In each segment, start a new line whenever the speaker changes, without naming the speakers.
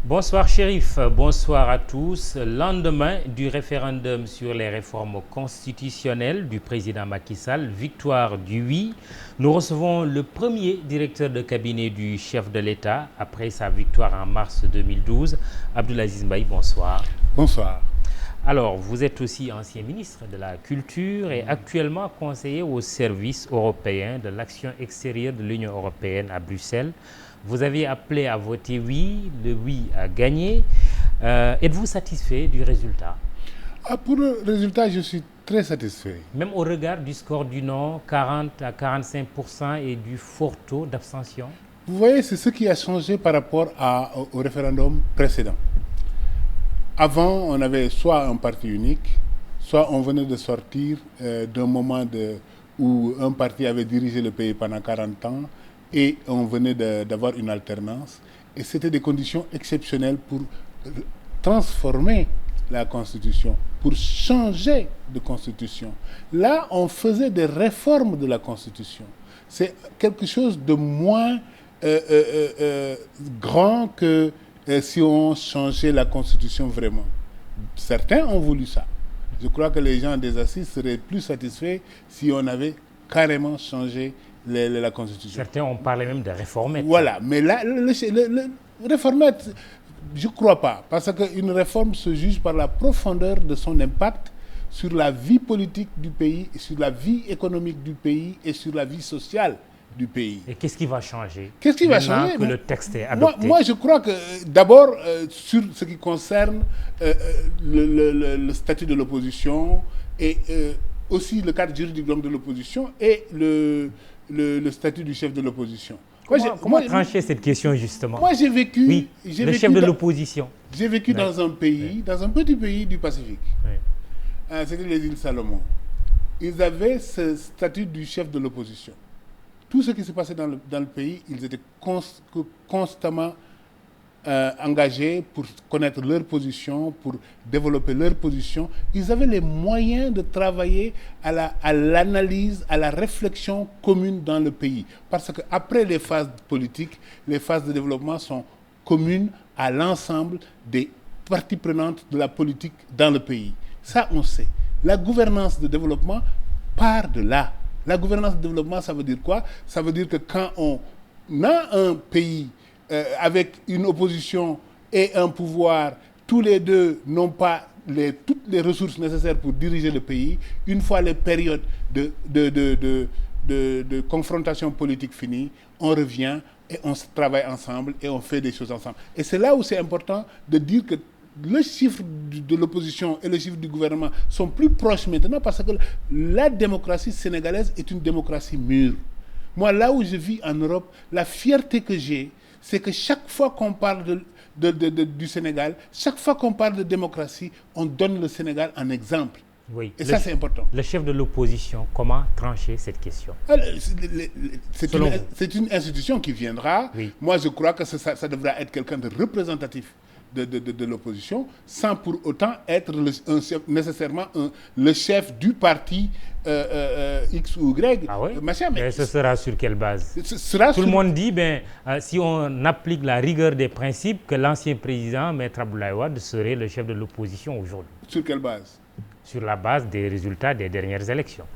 Bonsoir Chérif, bonsoir à tous. Lendemain du référendum sur les réformes constitutionnelles du président Macky Sall, victoire du oui, nous recevons le premier directeur de cabinet du chef de l'État après sa victoire en mars 2012. Abdoul Aziz Mbaye, bonsoir.
Bonsoir.
Alors, vous êtes aussi ancien ministre de la Culture et actuellement conseiller au service européen de l'action extérieure de l'Union européenne à Bruxelles. Vous avez appelé à voter oui, le oui a gagné. Êtes-vous satisfait du résultat?
Pour le résultat, je suis très satisfait.
Même au regard du score du non, 40 à 45% et du fort taux d'abstention?
Vous voyez, c'est ce qui a changé par rapport au référendum précédent. Avant, on avait soit un parti unique, soit on venait de sortir d'un moment où un parti avait dirigé le pays pendant 40 ans et on venait d'avoir une alternance. Et c'était des conditions exceptionnelles pour transformer la Constitution, pour changer de Constitution. Là, on faisait des réformes de la Constitution. C'est quelque chose de moins grand que si on changeait la Constitution vraiment. Certains ont voulu ça. Je crois que les gens des assises seraient plus satisfaits si on avait carrément changé la Constitution.
Certains ont parlé même de réformettes.
Voilà, mais là, le réformette, je ne crois pas, parce qu'une réforme se juge par la profondeur de son impact sur la vie politique du pays, sur la vie économique du pays et sur la vie sociale du pays.
Et qu'est-ce qui va changer?
Qu'est-ce qui va changer
que le texte est adopté?
Moi, je crois que d'abord, sur ce qui concerne le statut de l'opposition et aussi le cadre juridique de l'opposition et le statut du chef de l'opposition.
Comment trancher cette question justement?
Moi, j'ai vécu...
Oui, le chef de l'opposition.
J'ai vécu dans un pays, dans un petit pays du Pacifique. C'était les îles Salomon. Ils avaient ce statut du chef de l'opposition. Tout ce qui se passait dans le pays, ils étaient constamment engagés pour connaître leur position, pour développer leur position. Ils avaient les moyens de travailler à l'analyse, à la réflexion commune dans le pays. Parce qu'après les phases politiques, les phases de développement sont communes à l'ensemble des parties prenantes de la politique dans le pays. Ça, on sait. La gouvernance de développement part de là. La gouvernance de développement, ça veut dire quoi? Ça veut dire que quand on a un pays avec une opposition et un pouvoir, tous les deux n'ont pas toutes les ressources nécessaires pour diriger le pays, une fois les périodes de confrontation politique finies, on revient et on travaille ensemble et on fait des choses ensemble. Et c'est là où c'est important de dire que le chiffre de l'opposition et le chiffre du gouvernement sont plus proches maintenant parce que la démocratie sénégalaise est une démocratie mûre. Moi, là où je vis en Europe, la fierté que j'ai, c'est que chaque fois qu'on parle du Sénégal, chaque fois qu'on parle de démocratie, on donne le Sénégal en exemple.
Oui.
Et ça, c'est important.
Le chef de l'opposition, comment trancher cette question?
C'est une institution qui viendra.
Oui.
Moi, je crois que ça devra être quelqu'un de représentatif de l'opposition, sans pour autant être nécessairement le chef du parti X ou Y.
Ah oui?
Machin,
mais ce sera sur quelle base? Tout le monde dit, si on applique la rigueur des principes, que l'ancien président, Maître Abdoulaye Wade, serait le chef de l'opposition aujourd'hui.
Sur quelle base?
Sur la base des résultats des dernières élections.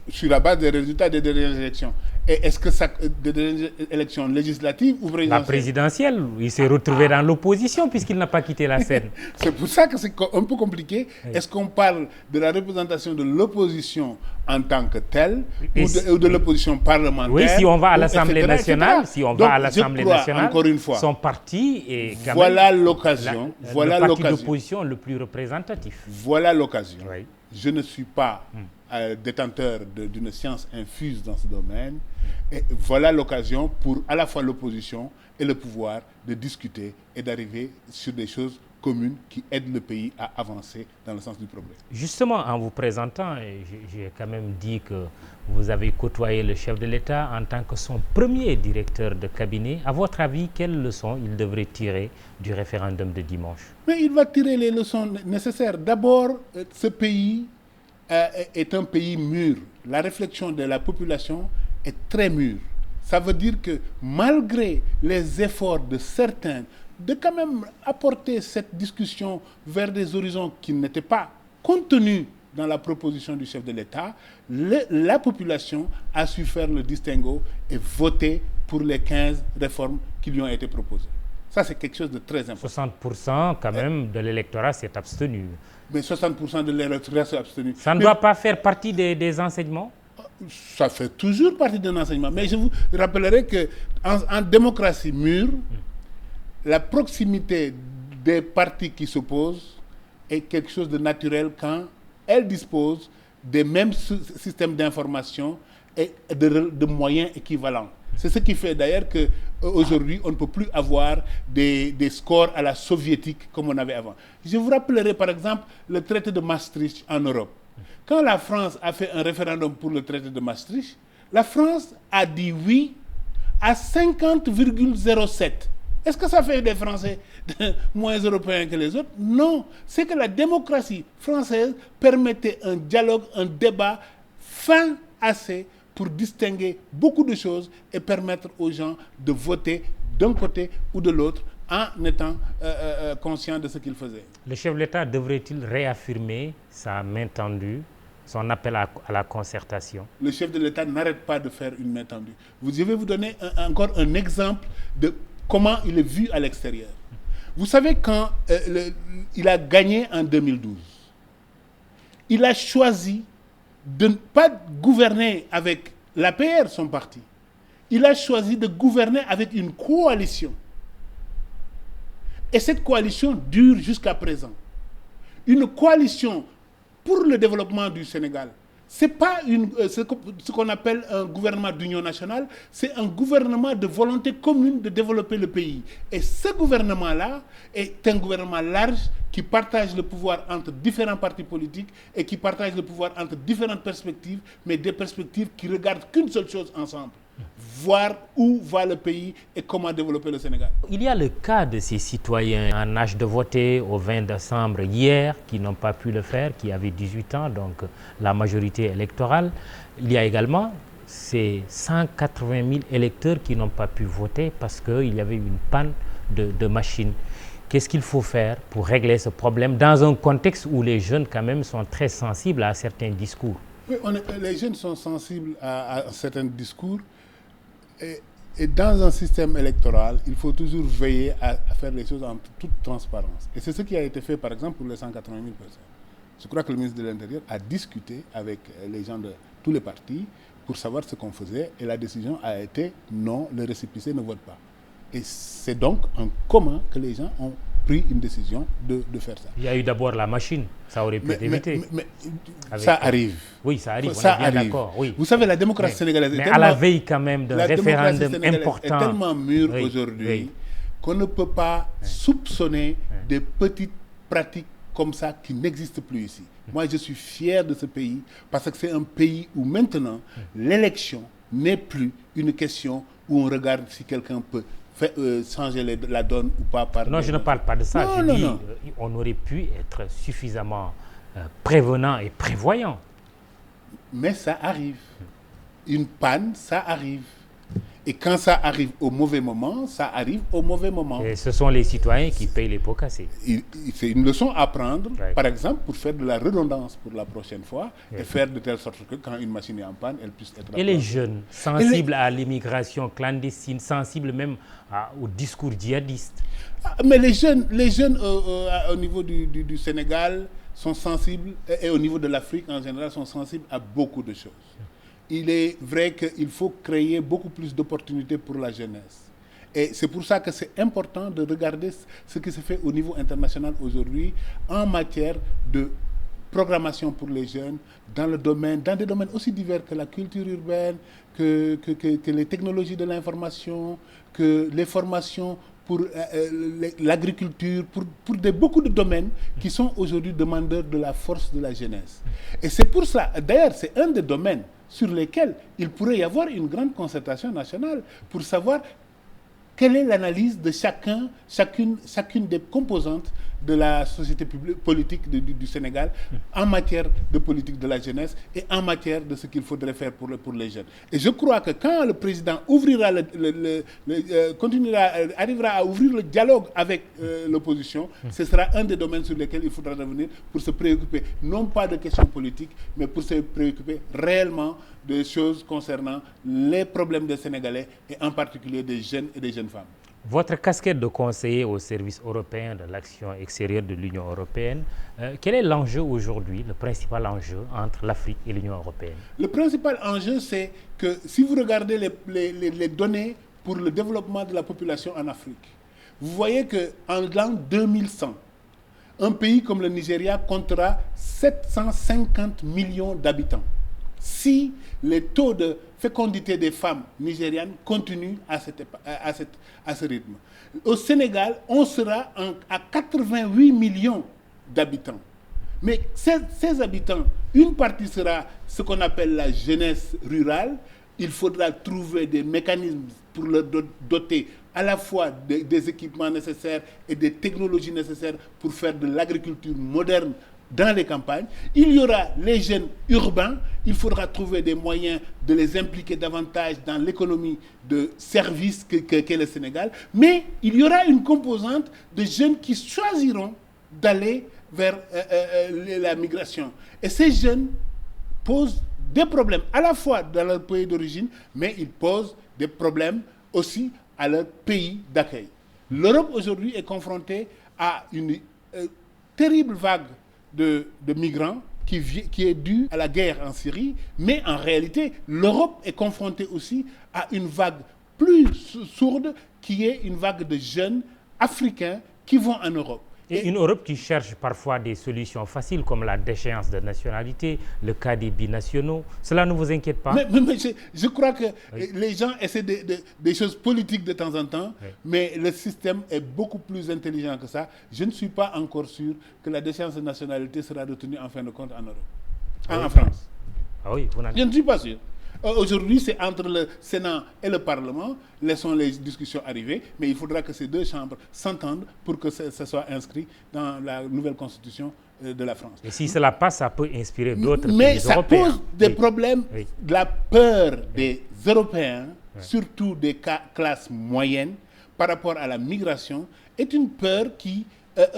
Sur la base des résultats des dernières élections. Et est-ce que ça, des dernières élections législatives ou présidentielles?
La présidentielle, il s'est retrouvé dans l'opposition puisqu'il n'a pas quitté la scène.
C'est pour ça que c'est un peu compliqué. Oui. Est-ce qu'on parle de la représentation de l'opposition en tant que telle ou de l'opposition parlementaire?
Oui, si on va à l'Assemblée nationale,
encore une fois,
son parti est quand
voilà
même
l'occasion.
Le parti d'opposition le plus représentatif.
Voilà l'occasion.
Oui.
Je ne suis pas détenteur d'une science infuse dans ce domaine. Et voilà l'occasion pour à la fois l'opposition et le pouvoir de discuter et d'arriver sur des choses communes qui aident le pays à avancer dans le sens du progrès.
Justement, en vous présentant, j'ai quand même dit que vous avez côtoyé le chef de l'État en tant que son premier directeur de cabinet. À votre avis, quelles leçons il devrait tirer du référendum de dimanche?
Mais il va tirer les leçons nécessaires. D'abord, ce pays est un pays mûr. La réflexion de la population est très mûre. Ça veut dire que malgré les efforts de certains de quand même apporter cette discussion vers des horizons qui n'étaient pas contenus dans la proposition du chef de l'État, la population a su faire le distinguo et voter pour les 15 réformes qui lui ont été proposées. Ça, c'est quelque chose de très important.
60% quand même de l'électorat s'est abstenu.
Mais 60% de l'électorat s'est abstenu.
Ça ne doit pas faire partie des enseignements?
Ça fait toujours partie d'un enseignement. Mais je vous rappellerai qu'en démocratie mûre, la proximité des partis qui s'opposent est quelque chose de naturel quand elles disposent des mêmes systèmes d'information et de moyens équivalents. C'est ce qui fait d'ailleurs qu'aujourd'hui, on ne peut plus avoir des scores à la soviétique comme on avait avant. Je vous rappellerai par exemple le traité de Maastricht en Europe. Quand la France a fait un référendum pour le traité de Maastricht, la France a dit oui à 50,07. Est-ce que ça fait des Français moins européens que les autres? Non. C'est que la démocratie française permettait un dialogue, un débat fin assez pour distinguer beaucoup de choses et permettre aux gens de voter d'un côté ou de l'autre en étant conscients de ce qu'ils faisaient.
Le chef de l'État devrait-il réaffirmer sa main tendue, son appel à la concertation?
Le chef de l'État n'arrête pas de faire une main tendue. Je vais vous donner encore un exemple de comment il est vu à l'extérieur. Vous savez, quand il a gagné en 2012, il a choisi de ne pas gouverner avec l'APR, son parti. Il a choisi de gouverner avec une coalition. Et cette coalition dure jusqu'à présent. Une coalition pour le développement du Sénégal. Ce n'est pas ce qu'on appelle un gouvernement d'union nationale, c'est un gouvernement de volonté commune de développer le pays. Et ce gouvernement-là est un gouvernement large qui partage le pouvoir entre différents partis politiques et qui partage le pouvoir entre différentes perspectives, mais des perspectives qui regardent qu'une seule chose ensemble. Voir où va le pays et comment développer le Sénégal.
Il y a le cas de ces citoyens en âge de voter au 20 décembre hier, qui n'ont pas pu le faire, qui avaient 18 ans, donc la majorité électorale. Il y a également ces 180 000 électeurs qui n'ont pas pu voter parce qu'il y avait une panne de machines. Qu'est-ce qu'il faut faire pour régler ce problème dans un contexte où les jeunes quand même sont très sensibles à certains discours?
Oui, les jeunes sont sensibles à certains discours. Et dans un système électoral, il faut toujours veiller à faire les choses en toute transparence. Et c'est ce qui a été fait, par exemple, pour les 180 000 personnes. Je crois que le ministre de l'Intérieur a discuté avec les gens de tous les partis pour savoir ce qu'on faisait. Et la décision a été non, le récépissé ne vote pas. Et c'est donc en commun que les gens ont pris une décision de faire ça.
Il y a eu d'abord la machine, ça aurait pu être évité.
Mais ça arrive.
Oui, ça arrive,
ça
on est bien
arrive.
d'accord. Oui.
Vous savez, la démocratie sénégalaise est
à la veille quand même d'un référendum important.
est tellement mûre aujourd'hui qu'on ne peut pas soupçonner des petites pratiques comme ça qui n'existent plus ici. Moi, je suis fier de ce pays parce que c'est un pays où maintenant l'élection n'est plus une question où on regarde si quelqu'un peut changer la donne ou pas.
Non, je ne parle pas de ça. Je dis on aurait pu être suffisamment prévenant et prévoyant.
Mais ça arrive. Une panne, ça arrive. Et quand ça arrive au mauvais moment, ça arrive au mauvais moment.
Et ce sont les citoyens qui payent les pots cassés.
C'est une leçon à prendre, par exemple, pour faire de la redondance pour la prochaine fois et faire de telle sorte que quand une machine est en panne, elle puisse être...
Et les jeunes, sensibles à l'immigration clandestine, sensibles même au discours djihadiste.
Mais les jeunes au niveau du Sénégal sont sensibles, et au niveau de l'Afrique en général, sont sensibles à beaucoup de choses. Il est vrai qu'il faut créer beaucoup plus d'opportunités pour la jeunesse. Et c'est pour ça que c'est important de regarder ce qui se fait au niveau international aujourd'hui en matière de programmation pour les jeunes dans des domaines aussi divers que la culture urbaine, que les technologies de l'information, que les formations pour l'agriculture, pour beaucoup de domaines qui sont aujourd'hui demandeurs de la force de la jeunesse. Et c'est pour ça, d'ailleurs, c'est un des domaines sur lesquels il pourrait y avoir une grande concertation nationale pour savoir quelle est l'analyse de chacune des composantes de la société politique du Sénégal en matière de politique de la jeunesse et en matière de ce qu'il faudrait faire pour les jeunes. Et je crois que quand le président arrivera à ouvrir le dialogue avec l'opposition, ce sera un des domaines sur lesquels il faudra revenir pour se préoccuper, non pas de questions politiques, mais pour se préoccuper réellement des choses concernant les problèmes des Sénégalais et en particulier des jeunes et des jeunes femmes.
Votre casquette de conseiller au service européen de l'action extérieure de l'Union européenne, quel est l'enjeu aujourd'hui, le principal enjeu entre l'Afrique et l'Union européenne? Le
principal enjeu, c'est que si vous regardez les données pour le développement de la population en Afrique, vous voyez qu'en l'an 2100, un pays comme le Nigeria comptera 750 millions d'habitants. Si les taux de fécondité des femmes nigérianes continuent à ce rythme. Au Sénégal, on sera à 88 millions d'habitants. Mais ces habitants, une partie sera ce qu'on appelle la jeunesse rurale. Il faudra trouver des mécanismes pour leur doter à la fois des équipements nécessaires et des technologies nécessaires pour faire de l'agriculture moderne dans les campagnes. Il y aura les jeunes urbains, il faudra trouver des moyens de les impliquer davantage dans l'économie de services qu'est le Sénégal, mais il y aura une composante de jeunes qui choisiront d'aller vers la migration. Et ces jeunes posent des problèmes à la fois dans leur pays d'origine, mais ils posent des problèmes aussi à leur pays d'accueil. L'Europe aujourd'hui est confrontée à une terrible vague de migrants qui est due à la guerre en Syrie, mais en réalité, l'Europe est confrontée aussi à une vague plus sourde qui est une vague de jeunes africains qui vont en Europe.
Et une Europe qui cherche parfois des solutions faciles comme la déchéance de nationalité, le cas des binationaux. Cela ne vous inquiète pas?
Mais je crois que les gens essaient des choses politiques de temps en temps, mais le système est beaucoup plus intelligent que ça. Je ne suis pas encore sûr que la déchéance de nationalité sera retenue en fin de compte en Europe, en France.
Ah oui,
je ne suis pas sûr. Aujourd'hui, c'est entre le Sénat et le Parlement. Laissons les discussions arriver, mais il faudra que ces deux chambres s'entendent pour que ça soit inscrit dans la nouvelle constitution de la France.
Et si cela passe, ça peut inspirer d'autres pays européens.
Mais ça pose des problèmes, de la peur des Européens, surtout des classes moyennes, par rapport à la migration, est une peur qui,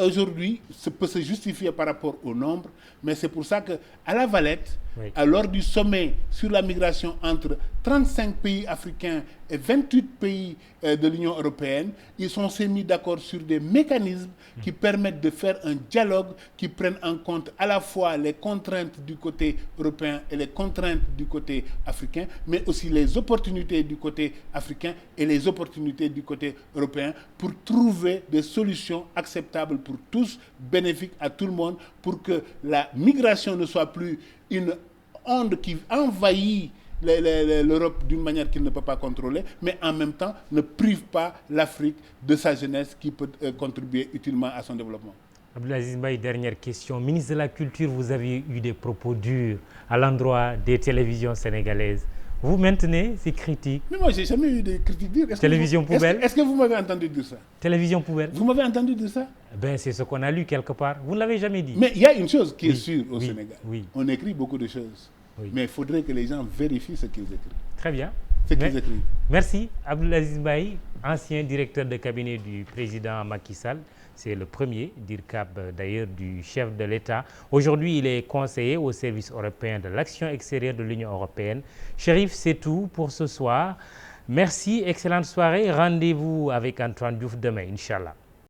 aujourd'hui, peut se justifier par rapport au nombre, mais c'est pour ça qu'à La Valette, lors du sommet sur la migration entre 35 pays africains et 28 pays de l'Union européenne, ils s'est mis d'accord sur des mécanismes qui permettent de faire un dialogue qui prenne en compte à la fois les contraintes du côté européen et les contraintes du côté africain, mais aussi les opportunités du côté africain et les opportunités du côté européen pour trouver des solutions acceptables pour tous, bénéfiques à tout le monde, pour que la migration ne soit plus une onde qui envahit l'Europe d'une manière qu'il ne peut pas contrôler, mais en même temps ne prive pas l'Afrique de sa jeunesse qui peut contribuer utilement à son développement.
Abdoulaziz Mbaye, dernière question. Ministre de la Culture, vous avez eu des propos durs à l'endroit des télévisions sénégalaises. Vous maintenez ces critiques?
Mais moi, je n'ai jamais eu de critiques dures.
Télévision poubelle?
Est-ce que vous m'avez entendu dire ça?
Télévision poubelle?
Vous m'avez entendu dire ça?
Ben, c'est ce qu'on a lu quelque part. Vous ne l'avez jamais dit.
Mais il y a une chose qui est sûre au Sénégal. On écrit beaucoup de choses. Mais il faudrait que les gens vérifient ce qu'ils écrivent.
Très bien.
Ce qu'ils écrivent.
Merci. Abdoulaziz Mbaye, ancien directeur de cabinet du président Macky Sall. C'est le premier DIRCAP d'ailleurs du chef de l'État. Aujourd'hui, il est conseiller au service européen de l'action extérieure de l'Union européenne. Chérif, c'est tout pour ce soir. Merci, excellente soirée. Rendez-vous avec Antoine Diouf demain, Inch'Allah.